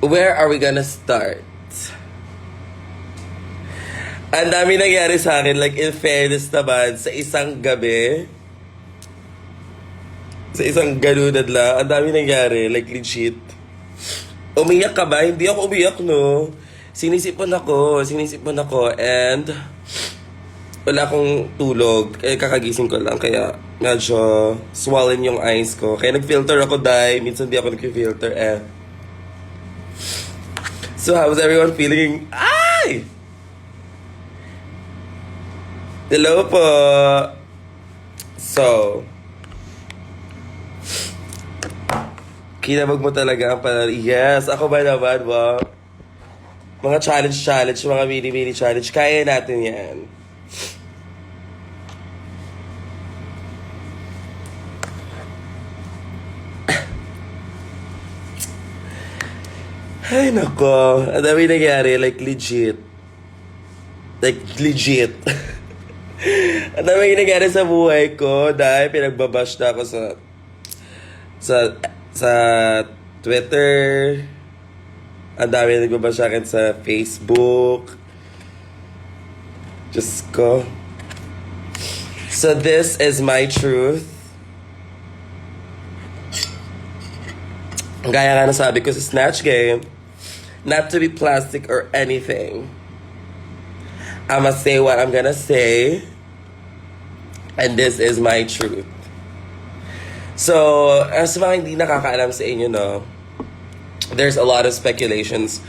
Where are we gonna start? Ang dami nangyari sa akin, like in fairness naman, sa isang gabi, sa isang ganunad lang, ang dami nangyari, like legit. Umiyak ka ba? Hindi ako umiyak, no? Sinisipon ako, and wala akong tulog. Kaya kakagising ko lang, kaya medyo swollen yung eyes ko. Kaya nag-filter ako, dahil minsan di ako nag-filter, eh. So, how's everyone feeling? Ay! Hello po! So, kinabag mo talaga ang yes, ako ba naman, wow. Mga challenge, mga mini challenge, kaya natin yan. Ay, nako. Ang dami nangyari, like legit. Like legit. Ang dami nangyari sa buhay ko dahil pinagbabash na ako sa Twitter. Ang dami nagbabash sa akin sa Facebook. Diyos ko. So this is my truth. Gaya nga nasabi ko sa Snatch Game, not to be plastic or anything. I'ma say what I'm gonna say. And this is my truth. So, as mga hindi nakakaalam sa inyo, no, there's a lot of speculations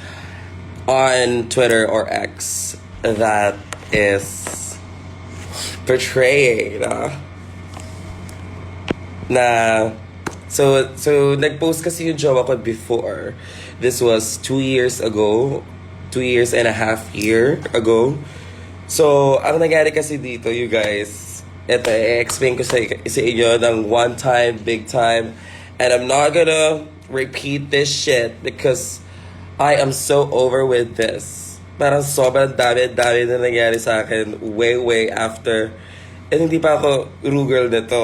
on Twitter or X that is portraying So, nag-post kasi yung jowa ko before. This was 2 years ago. 2.5 years ago. So, ang nangyari kasi dito, you guys, ito, i-explain ko sa inyo ng one time, big time. And I'm not gonna repeat this shit because I am so over with this. Parang sobrang dami na nangyari sa akin way after. And hindi pa ako rugirl nito,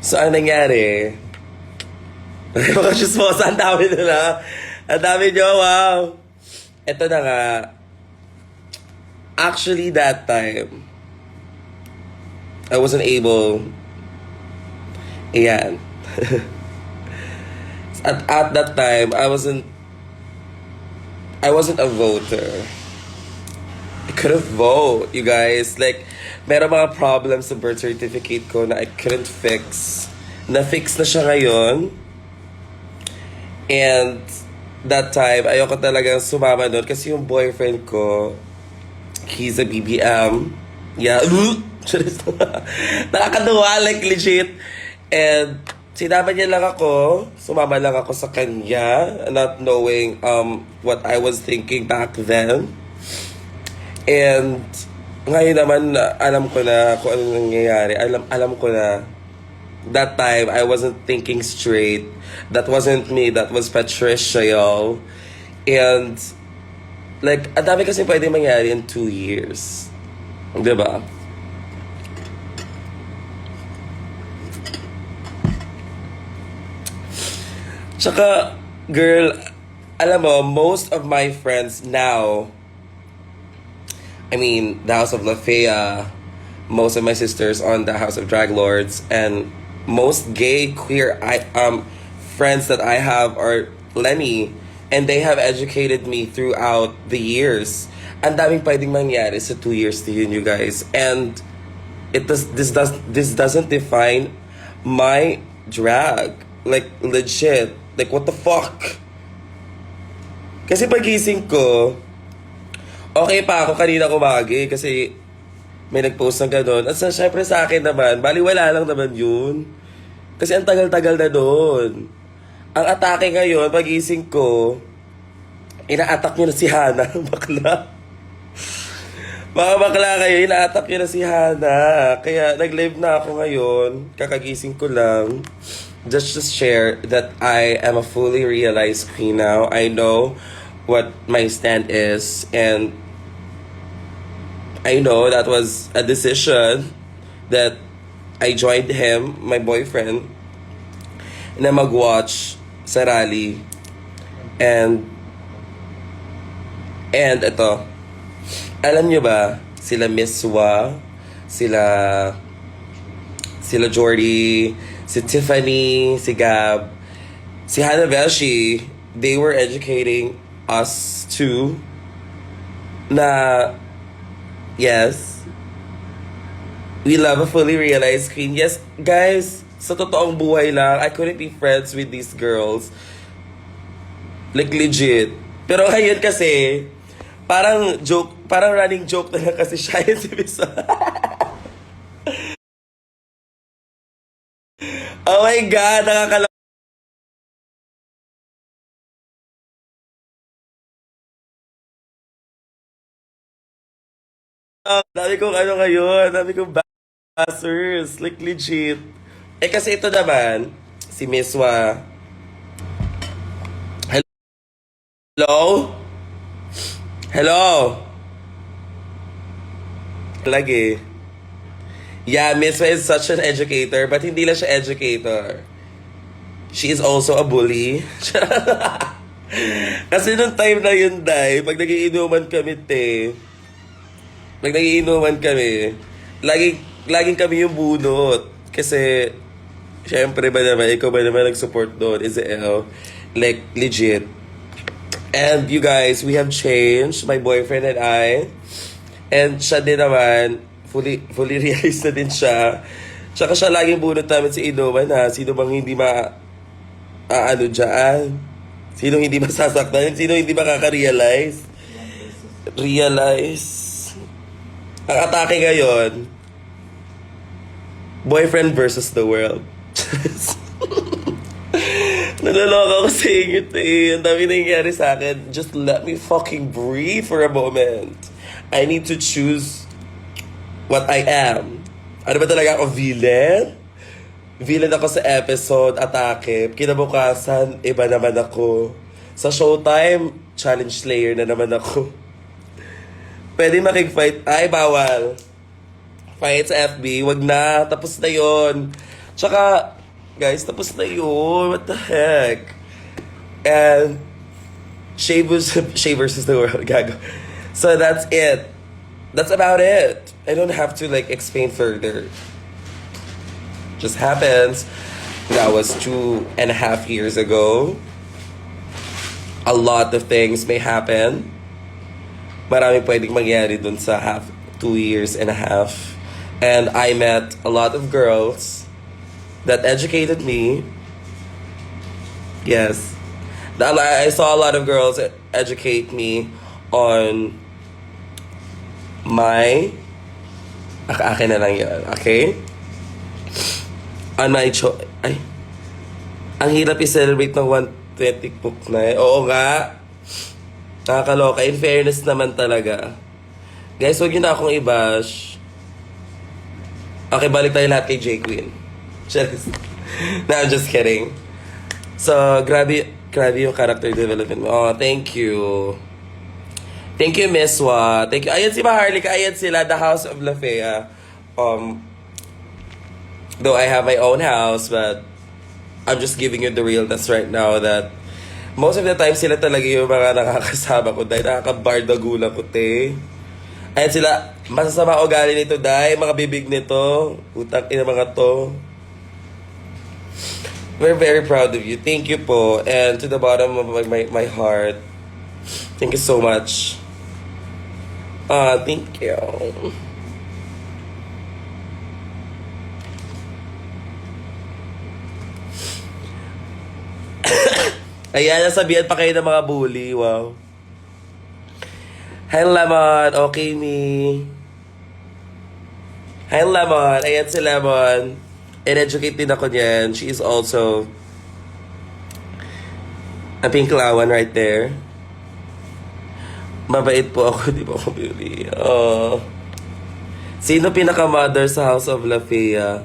So, ang nangyari, mga chismosa, ang dami nila. Ang dami nyo, wow. Ito na nga. Actually, that time, I wasn't able. Ayan. At that time, I wasn't a voter. I couldn't vote, you guys. Like, meron mga problems sa birth certificate ko na I couldn't fix. Na-fix na siya ngayon. And that time, ayoko talagang sumama doon kasi yung boyfriend ko, he's a BBM. Yeah. Nakakaduwa, like legit. And sinama niya lang ako, sumama lang ako sa kanya, not knowing what I was thinking back then. And ngayon naman, alam ko na kung ano nangyayari. Alam ko na that time, I wasn't thinking straight. That wasn't me. That was Patricia, y'all. And, like, ang dami kasi pwede mangyari in 2 years. Diba? Tsaka, girl, alam mo, most of my friends now, I mean, the House of La Fea, most of my sisters on the House of Drag Lords, and most gay, queer friends that I have are Lenny, and they have educated me throughout the years. Ang daming pwedeng mangyari sa 2 years din, you guys. And this doesn't define my drag. Like, legit. Like, what the fuck? Kasi pagising ko, okay pa ako kanina kumagi kasi may nag-post ng gano'n. At syempre sa akin naman, baliwala lang naman yun. Kasi ang tagal-tagal na doon. Ang atake ngayon, pagising ko, ina-attack nyo na si Hana, bakla. Mga bakla kayo, ina-attack nyo na si Hana. Kaya nag-live na ako ngayon, kakagising ko lang. Just to share that I am a fully realized queen now. I know what my stand is, and I know that was a decision that I joined him, my boyfriend, na mag-watch sa rally. And, and ito, alam nyo ba, sila Miss Wa, sila, sila Jordy, si Tiffany, si Gab, si Hannah Belshi, they were educating us too na, yes, we love a fully realized queen. Yes, guys, sa totoong buhay lang, I couldn't be friends with these girls. Like, legit. Pero ngayon kasi, parang joke, parang running joke na lang kasi siya yun si Miss. Oh my God, nakakala. Dami kong ano ngayon, dami kong buzzers. Like, legit. Eh, kasi ito naman, si Miss Wa. Hello? Hello? Lagi. Yeah, Miss Wa is such an educator, but hindi lang siya educator. She is also a bully. Kasi nung time na yun, Day, pag nagiinuman kami, pag nagiinuman kami, laging kami yung bunot. Kasi, syempre ba naman, ikaw ba naman nag-support doon, Israel? Like, legit. And you guys, we have changed, my boyfriend and I. And siya din naman, fully realized na din siya. Tsaka siya laging bunot namin si Inuman ha. Sino bang hindi ano dyan? Sino hindi masasaktan? Sino hindi makaka-realize? Realize. Ang atake ngayon, boyfriend versus the world. Nalaloka ko sa inyo, Ang dami nangyayari sa akin. Just let me fucking breathe for a moment. I need to choose what I am. Ano ba talaga ako, villain? Villain ako sa episode, atake. Kinabukasan, iba naman ako. Sa Showtime, challenge slayer na naman ako. Pwede makig-fight. Ay, bawal. Fight sa FB, wag na. Tapos na yon. Tsaka, guys, tapos na yun. What the heck? And, Shay versus the world, gago. So, that's it. That's about it. I don't have to, like, explain further. Just happens. That was 2.5 years ago. A lot of things may happen. Marami pwedeng mangyari dun sa 2.5 years. And I met a lot of girls that educated me. Yes. I saw a lot of girls educate me on my... Akin na lang yan, okay? On my ay, ang hirap i-celebrate ng 120 book na eh. Oo nga. Nakakaloka. In fairness naman talaga. Guys, huwag yun na akong i-bash. Okay, balik tayo lahat kay J Queen. No, I'm just kidding. So, grabe yung character development mo. Oh, thank you. Thank you, Miss Wa. Thank you. Ayan si Maharlika. Ayan sila, The House of La Fea. Though I have my own house, but I'm just giving you the realness right now that most of the time sila talaga yung mga nakakasama ko dahil nakakabardagulan ko, Ayan sila, masasama ugali nito, dahil mga bibig nito. Utang ina mga to. We're very proud of you. Thank you po. And to the bottom of my heart, thank you so much. Thank you. Ayan, nasabihan pa kayo ng mga bully. Wow. Hi, Lemon. Okay, me. Hi, Lemon. Ayan si Lemon. In-educate din ako niyan. She is also a pink lawan right there. Mabait po ako, di ba ako bully? Oh. Sino pinaka-mother sa House of La Fea?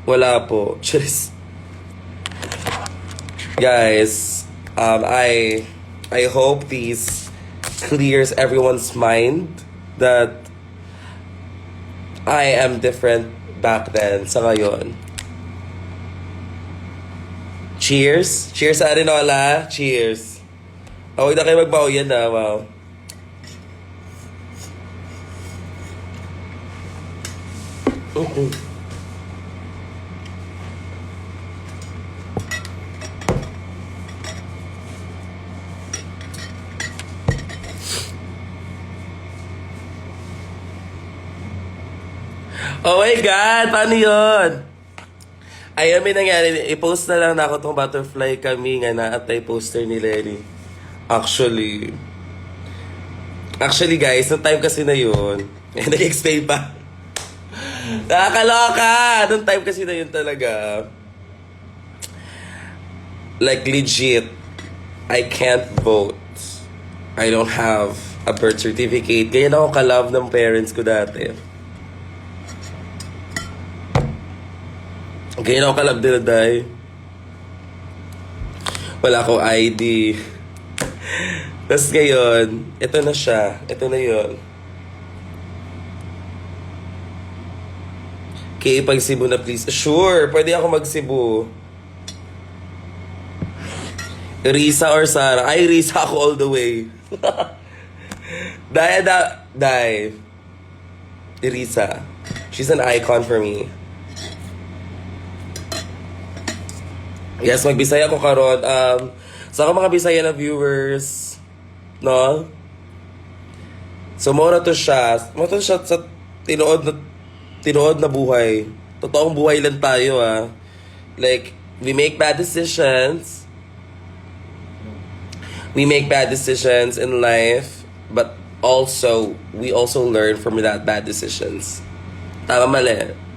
Wala po. Just... Guys, I hope this clears everyone's mind that I am different back then sa ngayon. Cheers. Cheers sa Arinola. Cheers. Oh, huwag na kayo magbaho yan na. Wow. Oh my God! Paano yun? Ayun, may nangyari. I-post na lang na ako tong butterfly kami nga na at poster ni Lenny. Actually, guys, nung time kasi na yun, nag-explain pa. Nakakaloka! Nung time kasi na yun talaga. Like, legit, I can't vote. I don't have a birth certificate. Ganyan ako ka-love ng parents ko dati. Ganyan ako ka-love din na dahil. Wala akong ID. Tapos ngayon, ito na siya. Ito na yun. Okay, pag-Cebu na please. Sure, pwede ako mag-Cebu. Risa or Sarah? Ay, Risa ako all the way. Dai. Risa. She's an icon for me. Yes, magbisaya ko karon. Sa mga Bisaya na viewers, no? So, mura to siya. Mura to siya sa tinuod na buhay. Totoong buhay lang tayo, ah. Like, we make bad decisions. We make bad decisions in life, but we also learn from that bad decisions. Tama mali.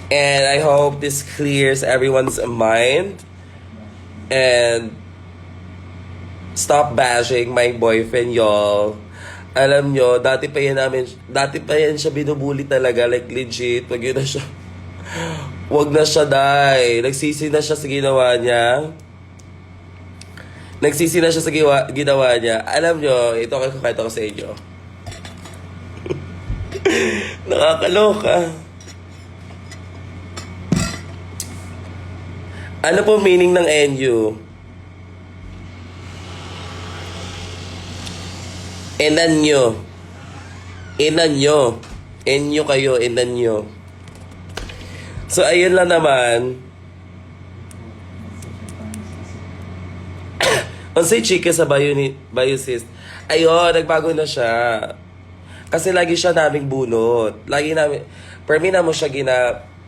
And I hope this clears everyone's mind. And stop bashing my boyfriend, y'all. Alam nyo, dati pa yan siya binubuli talaga. Like, legit. Wag na siya, dai. Nagsisi na siya sa ginawa niya. Ginawa niya. Alam nyo, ito kayo kakita ko sa inyo. Nakakaloka. Ano po meaning ng NU? Inanyo. NU kayo, inanyo. So, ayun lang naman. Unsay chika sa Biosis. Ayun, nagbago na siya. Kasi lagi siya naming bunot. Per me na mo siya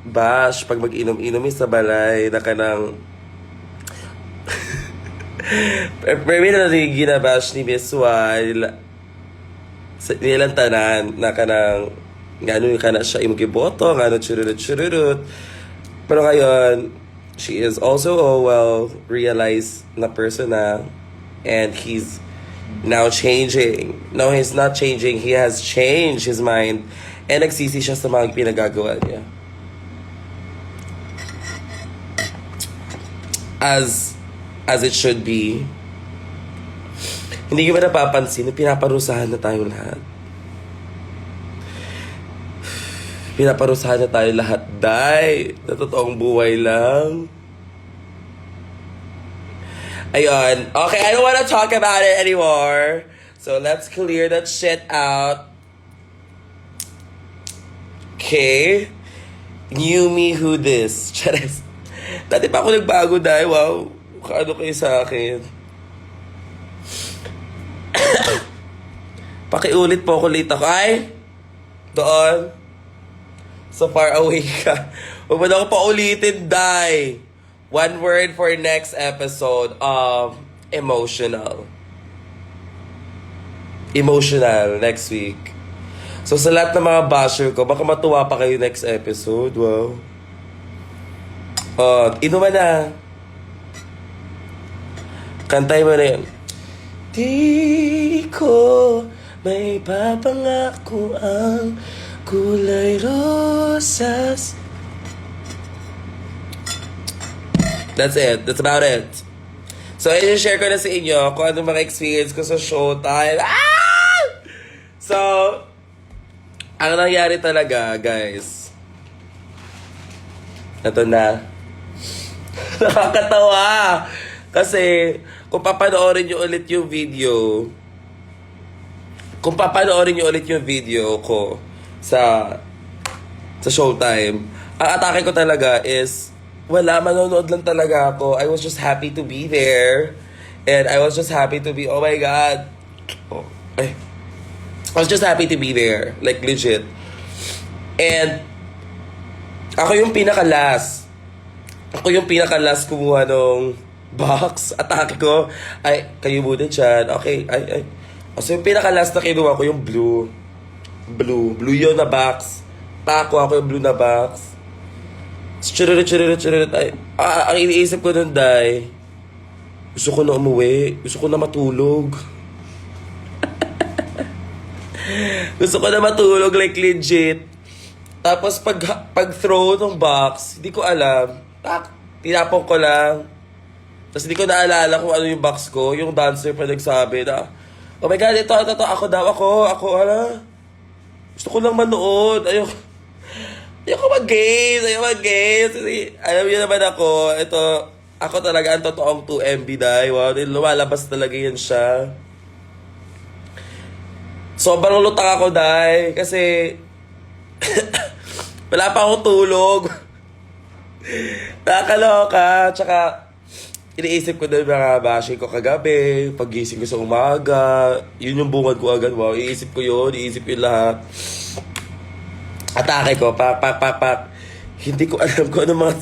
bash pag mag-inom-inom sa balay na kanang permi na ginabash ni Miss Wal nilang tanan na kanang gano'n ka na siya imugiboto gano'n chururut pero ngayon she is also a well-realized na person na and he's now changing. No, he's not changing. He has changed his mind and nagsisi siya sa mga pinagagawa niya. As it should be. Hindi ko ba napapansin na pinaparusahan na tayo lahat? Pinaparusahan na tayo lahat, dai. Na totoong buhay lang. Ayun. Okay, I don't want to talk about it anymore. So, let's clear that shit out. Okay. New me who this? Charis. Dati pa ako nagbago dahil, wow, kaano kayo sa akin. Pakiulit po ako late ako. Ay, doon. So far away ka. Huwag mo na ako paulitin, Day. One word for next episode of emotional. Emotional, next week. So sa lahat ng mga basher ko, baka matuwa pa kayo next episode. Wow. Inuman na. Kantay mo na yun. Di ko may papangako ang kulay rosas. That's it. That's about it. So, i-share ko na sa inyo kung anong mga experience ko sa Showtime. Ah! So, ang nangyari talaga, guys. Ito na. Nakakatawa. Kasi, kung papanoorin nyo ulit yung video, ko sa Showtime, ang atake ko talaga is, wala, manonood lang talaga ako. I was just happy to be there. And I was just happy to be, oh my God. Oh, ay. I was just happy to be there. Like, legit. And, ako yung pinaka-last kumuha nung box. Atake ko, ay, kayo muna dyan. Okay, ay. So, yung pinaka-last na kinuha ko, yung blue. Blue yun na box. Tako ako yung blue na box. Chururut. Ay, ang iniisip ko nun, Day, gusto ko na umuwi. Gusto ko na matulog. Gusto ko na matulog, like legit. Tapos pag throw ng box, hindi ko alam. Tinapon ko lang. Tapos hindi ko naalala kung ano yung box ko. Yung dancer pa nagsabi na, oh my God, ito, ako, hala. Gusto ko lang manood. Ayoko mag-games. Alam niyo naman ako, ako talaga ang totoong 2MB, Day. Wow, lumalabas talaga yan siya. Sobrang lutang ako, Day. Kasi, wala pa akong tulog. Nakakaloka. Tsaka, iniisip ko na mga bashing ko kagabi, pagising ko sa umaga, yun yung bungad ko agad. Wow, iisip ko yun lahat. Atake ko, pak. Hindi ko alam kung ano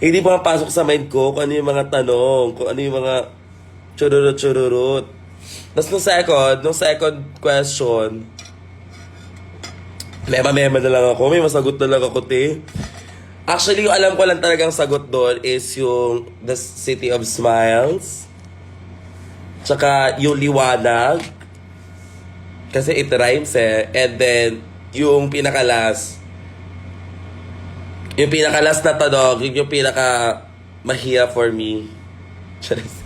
hindi pa pasok sa mind ko kung ano yung mga tanong, kung ano yung mga chururut. Tapos nung second question, mema na lang ako. May masagot na lang ako, te. Actually, yung alam ko lang talagang sagot doon is yung The City of Smiles. Tsaka yung liwanag. Kasi it rhymes eh. And then, yung pinaka-last na tanong, yung pinaka mahirap for me. Charis.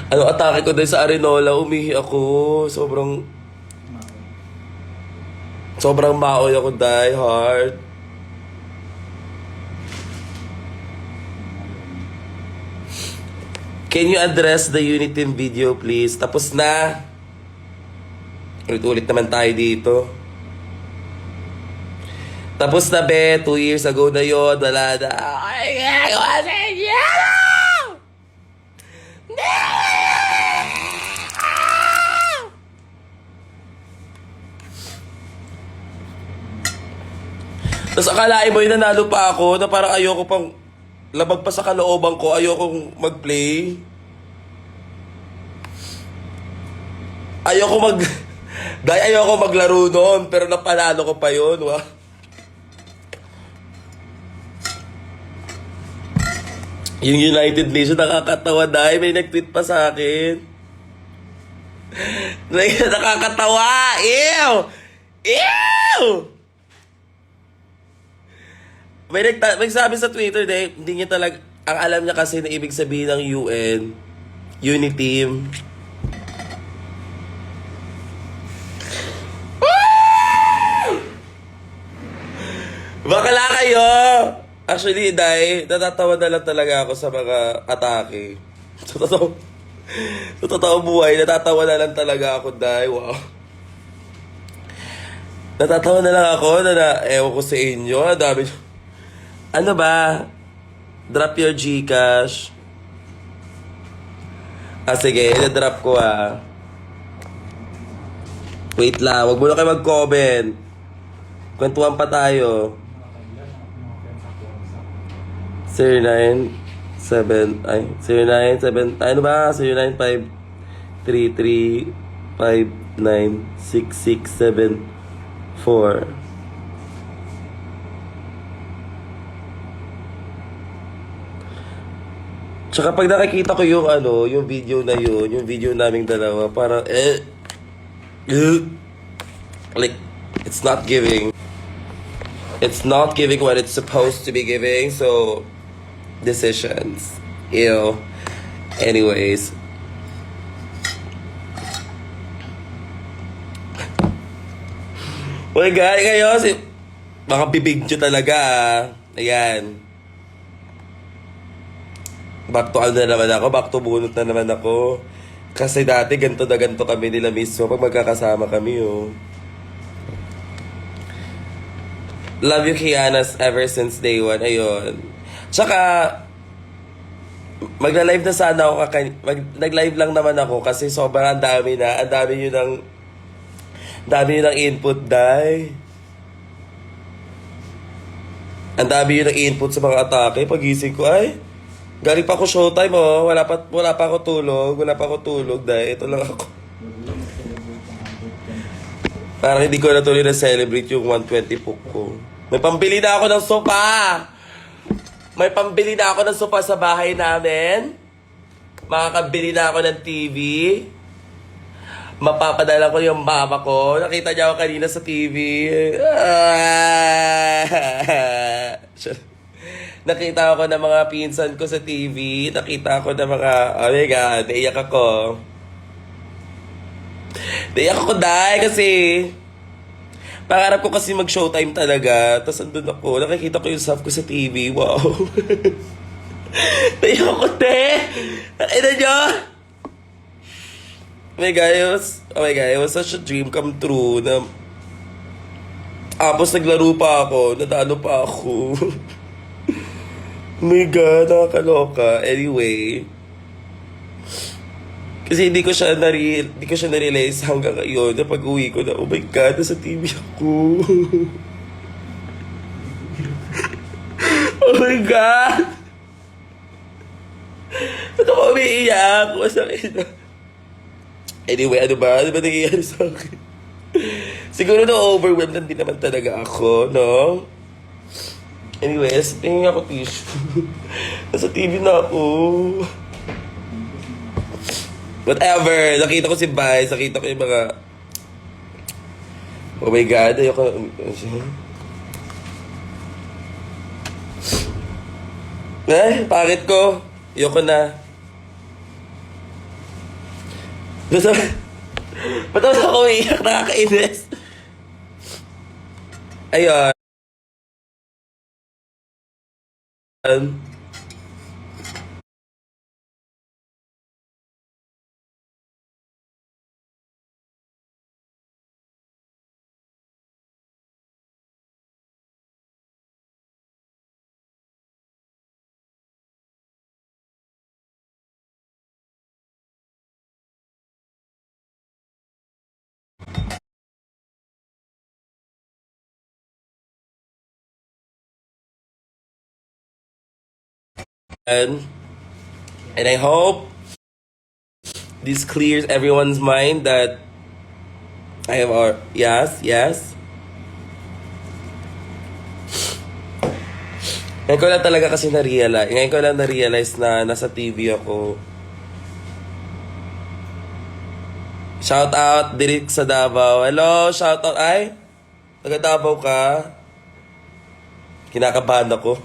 Atake ko dahil sa Arenola, umihi ako. Sobrang maoy ako, die hard. Can you address the Uniteam video, please? Tapos na. Ulit naman tayo dito. Tapos na, be. 2 years ago na yun. Wala na. Ay, gagawa sa inyo! Tapos akalain mo yun, nanalo pa ako na parang ayoko pang labag pa sa kalooban ko, ayokong mag-play. Ayoko maglaro noon, pero napanalo ko pa yun, wa. Yung United Nation, nakakatawa, dahil may nag-tweet pa sa akin. Nakakatawa! Ew! May sabi sa Twitter, hindi niya talaga, ang alam niya kasi na ibig sabihin ng UN, Uniteam. Bakala kayo! Actually, natatawa na lang talaga ako sa mga atake. Sa totoong buhay, natatawa na lang talaga ako, wow. Natatawa na lang ako ewan ko sa inyo, dami. Ano ba? Drop your Gcash. Sige, i-drop ko Wait lang, wag mo na kayo mag-comment. Kwentuhan pa tayo. 097, ano ba? 09533596674. Tsaka pag nakikita ko yung yung video na yun, yung video naming dalawa, parang like, it's not giving what it's supposed to be giving, so, decisions. Ew. Anyways. Okay guys, ngayon, mga bibig nyo talaga ah. Ayan. Back to ano na naman ako, back to bunot na naman ako. Kasi dati ganto na ganto kami nila mismo pag magkakasama kami oh. Love you, Kianas, ever since day one. Ayun. Tsaka, magla-live na sana ako. Nag-live lang naman ako kasi sobrang dami na. Ang dami yun ng... dami yun ng input, dai. Ang dami yun ng input sa mga atake. Pagising ko, ay... galing pa ako showtime, oh. Wala pa ako tulog, dai. Ito lang ako. Parang hindi ko na tuloy na-celebrate yung 120 book ko. May pambili na ako ng sopa! May pambili na ako ng sopa sa bahay namin. Makakabili na ako ng TV. Mapapadala ko yung mama ko. Nakita niya ako kanina sa TV. Nakita ako ng mga pinsan ko sa TV. Nakita ako ng mga... oh my God, naiyak ako. Naiyak ako dahil kasi... pangarap ko kasi mag-showtime talaga. Tapos andun ako. Nakikita ko yung self ko sa TV. Wow. Naiyak ako, te! Nakita nyo? Oh my God, it was such a dream come true na... tapos naglaro pa ako. Natalo pa ako. Oh my God, nakakaloka. Anyway... kasi hindi ko siya na-realize hanggang ngayon na pag-uwi ko na, oh my God, nasa TV ako. Oh my God! Ba't ako umiiyak? Masakit na. Anyway, ano ba? Ano ba nangyayari sa akin? Siguro na-overwhelmed lang din naman talaga ako, no? Anyways, tingin ako tissue. Nasa TV na ako. Whatever. Nakita ko si Vice. Nakita ko yung mga... oh my God. Ayoko... pangit ko. Ayoko na. Ba't ako umiiyak? Nakakainis. Ayun. And I hope this clears everyone's mind that I have our... yes. Ngayon ko lang talaga kasi na-realize. Ngayon ko lang na-realize na nasa TV ako. Shout out, Direk sa Davao. Hello, shout out. Ay, taga Davao ka. Kinakabahan ako.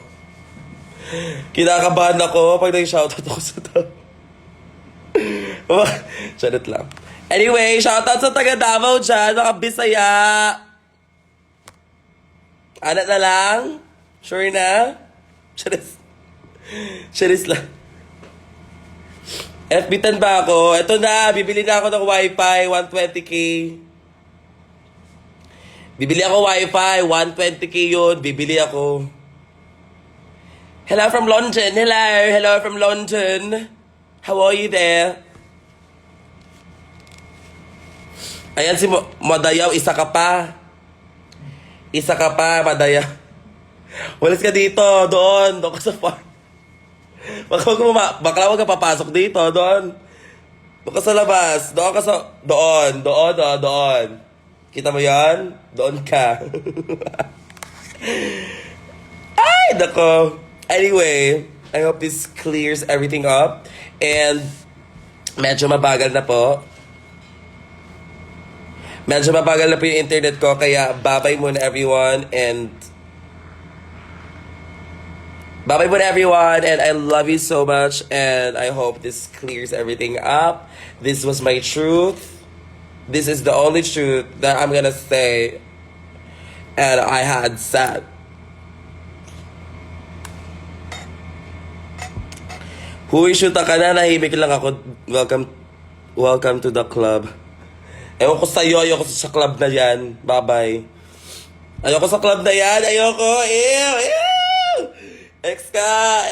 Kinakabahan ako pag nag-shoutout ako sa Davao. Charot lang. Anyway, shoutout sa taga Davao dyan, mga Bisaya. Anak na lang? Sure na? Charis lang. FB10 ba ako? Ito na, bibili na ako ng Wi-Fi, 120k. Bibili ako Wi-Fi, 120k yun. Bibili ako. Hello from London. Hello from London. How are you there? Ayan si Madayaw, isa ka pa. Isa ka pa, Madayaw. Walis ka dito, doon ka sa farm. Baka wag ka papasok dito, doon. Doon ka sa labas, doon. Kita mo yan? Doon ka. Ay, nako. Anyway, I hope this clears everything up. And medyo mabagal na po. Medyo mabagal na po yung internet ko. Kaya bye-bye muna everyone. And bye-bye muna everyone. And I love you so much. And I hope this clears everything up. This was my truth. This is the only truth that I'm gonna say And I had said, huy, shoot ka na, nahimik lang ako. Welcome to the club. Ewan ko sa'yo, ayoko sa club na yan. Bye-bye. Ayoko sa club na yan, ayoko. Ew, ew. Ex ka.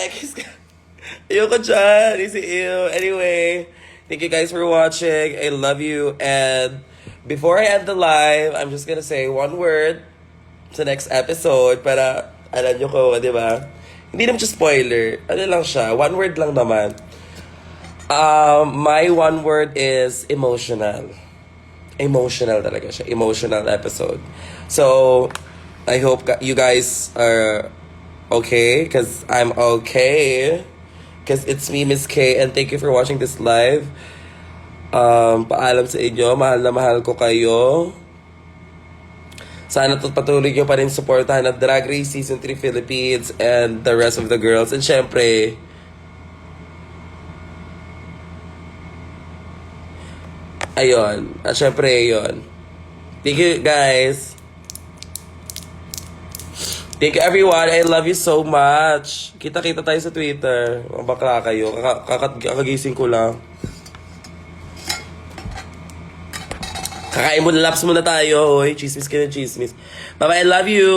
Ayoko dyan, easy ew. Anyway, thank you guys for watching. I love you. And before I end the live, I'm just gonna say one word sa next episode para alam nyo ko, di ba? Hindi naman siya spoiler. Ano lang siya, one word lang naman. My one word is emotional. Emotional talaga siya. Emotional episode. So, I hope you guys are okay, because I'm okay. Because it's me, Miss K, and thank you for watching this live. Paalam sa inyo, mahal na mahal ko kayo. Sana patuloy nyo pa rin supportahan ang Drag Race Season 3 Philippines and the rest of the girls. And syempre, ayun. At syempre, ayun. Thank you, guys. Thank you, everyone. I love you so much. Kita-kita tayo sa Twitter. Mga bakla kayo. Kakagising ko lang. Kakain muna, laps muna tayo. Hoy, chismis ka na chismis. Bye-bye, I love you.